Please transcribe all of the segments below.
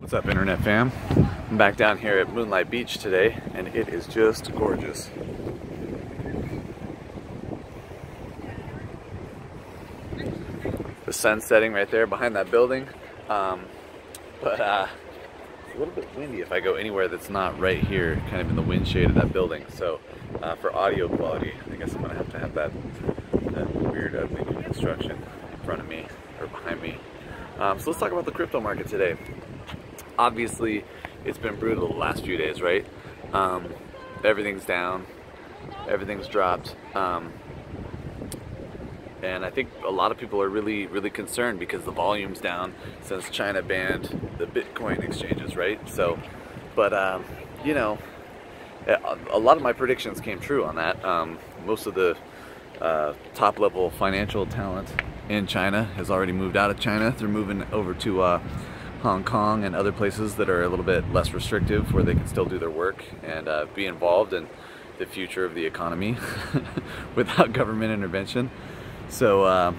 What's up, internet fam? I'm back down here at Moonlight Beach today, and it is just gorgeous. The sun's setting right there behind that building, but it's a little bit windy if I go anywhere that's not right here, kind of in the wind shade of that building. So for audio quality, I guess I'm gonna have to have that weird ugly new construction in front of me or behind me. So let's talk about the crypto market today. Obviously, it's been brutal the last few days, right? Everything's down, everything's dropped, and I think a lot of people are really concerned because the volume's down since China banned the Bitcoin exchanges, right? So, but you know, a lot of my predictions came true on that. Most of the top-level financial talent in China has already moved out of China. They're moving over to Hong Kong and other places that are a little bit less restrictive, where they can still do their work and be involved in the future of the economy without government intervention. So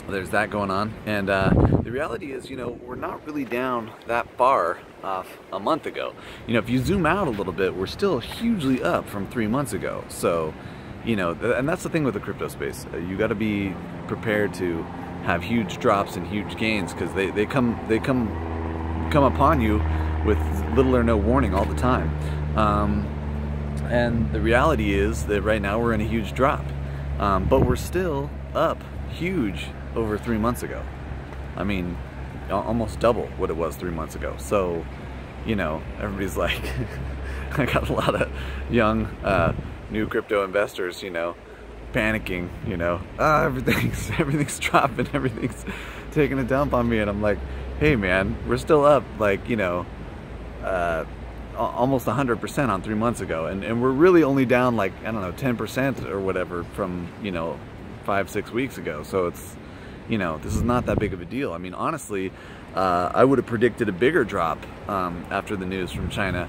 there's that going on. And the reality is, you know, we're not really down that far off a month ago. You know, if you zoom out a little bit, we're still hugely up from 3 months ago. So, you know, and that's the thing with the crypto space. You got to be prepared to have huge drops and huge gains, because they come upon you with little or no warning all the time. And the reality is that right now we're in a huge drop, but we're still up huge over 3 months ago. I mean, almost double what it was 3 months ago. So, you know, everybody's like, I got a lot of young new crypto investors, you know, panicking, you know, everything's dropping, everything's taking a dump on me, and I'm like, hey man, we're still up, like, you know, almost 100% on 3 months ago, and we're really only down like, I don't know, 10% or whatever from, you know, 5-6 weeks ago. So it's, you know, this is not that big of a deal. I mean, honestly, I would have predicted a bigger drop after the news from China.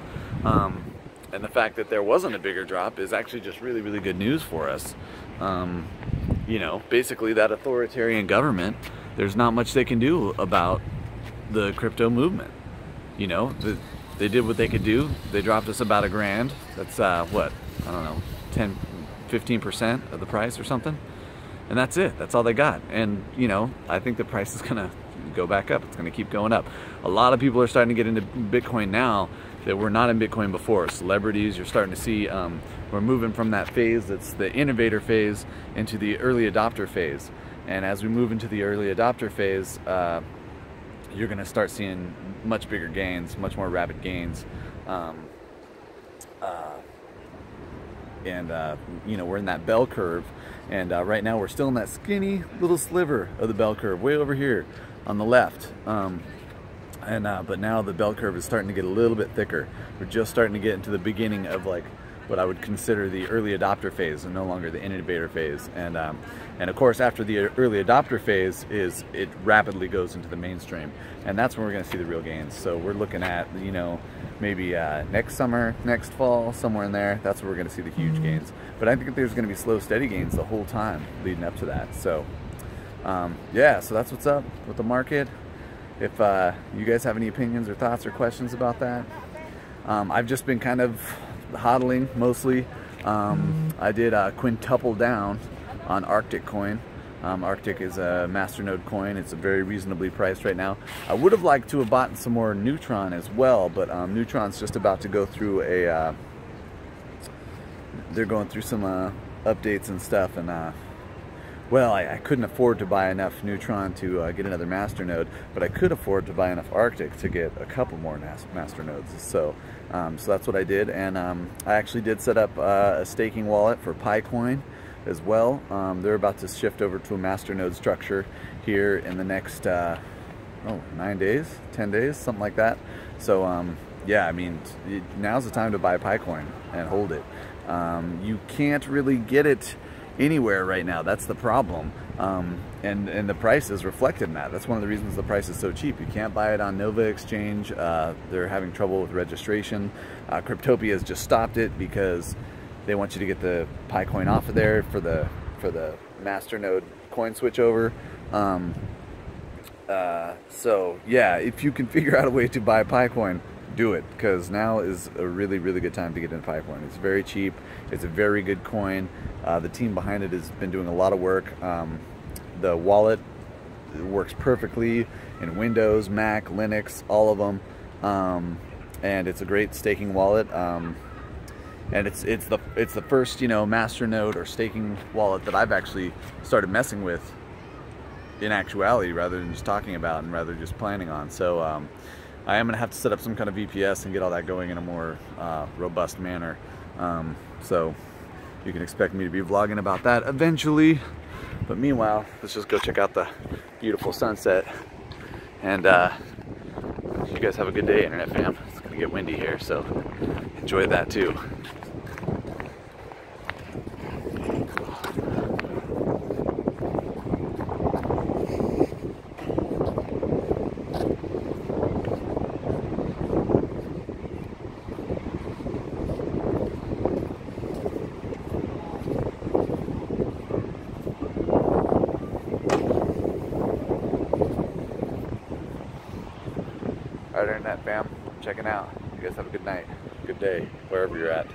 And the fact that there wasn't a bigger drop is actually just really good news for us. You know, basically that authoritarian government, there's not much they can do about the crypto movement. You know, they did what they could do. They dropped us about $1,000. That's what, I don't know, 10-15% of the price or something. And that's it. That's all they got. And, you know, I think the price is gonna go back up. It's gonna keep going up. A lot of people are starting to get into Bitcoin now that were not in Bitcoin before. Celebrities, you're starting to see, we're moving from that phase that's the innovator phase into the early adopter phase. And as we move into the early adopter phase, you're gonna start seeing much bigger gains, much more rapid gains. You know, we're in that bell curve, and right now we're still in that skinny little sliver of the bell curve, way over here on the left. But now the bell curve is starting to get a little bit thicker. We're just starting to get into the beginning of like what I would consider the early adopter phase, and no longer the innovator phase. And of course, after the early adopter phase, it rapidly goes into the mainstream, and that's when we're going to see the real gains. So we're looking at, you know, maybe next summer, next fall, somewhere in there. That's where we're going to see the huge gains. But I think there's going to be slow, steady gains the whole time leading up to that. So yeah, so that's what's up with the market. If you guys have any opinions or thoughts or questions about that, I've just been kind of hodling mostly. I did quintuple down on Arctic coin. Arctic is a masternode coin. It's very reasonably priced right now. I would have liked to have bought some more Neutron as well, but Neutron's just about to go through a, they're going through some updates and stuff, and well, I couldn't afford to buy enough Neutron to get another masternode, but I could afford to buy enough Arctic to get a couple more masternodes. So, so that's what I did, and I actually did set up a staking wallet for Picoin as well. They're about to shift over to a masternode structure here in the next 9 days, 10 days, something like that. So yeah, I mean, now's the time to buy Picoin and hold it. You can't really get it anywhere right now. That's the problem, and the price is reflected in that. That's one of the reasons the price is so cheap. You can't buy it on Nova Exchange. They're having trouble with registration. Cryptopia has just stopped it because they want you to get the Picoin off of there for the masternode coin switchover. So yeah, if you can figure out a way to buy Picoin, do it, because now is a really, really good time to get into Picoin. It's very cheap. It's a very good coin. The team behind it has been doing a lot of work. The wallet works perfectly in Windows, Mac, Linux, all of them, and it's a great staking wallet. And it's the first, you know, masternode or staking wallet that I've actually started messing with in actuality, rather than just talking about and rather just planning on. So I am gonna have to set up some kind of VPS and get all that going in a more robust manner. So you can expect me to be vlogging about that eventually. But meanwhile, let's just go check out the beautiful sunset. And you guys have a good day, Internet fam. It's gonna get windy here, so enjoy that too. Alright, Internet fam, checking out. You guys have a good night, good day, wherever you're at.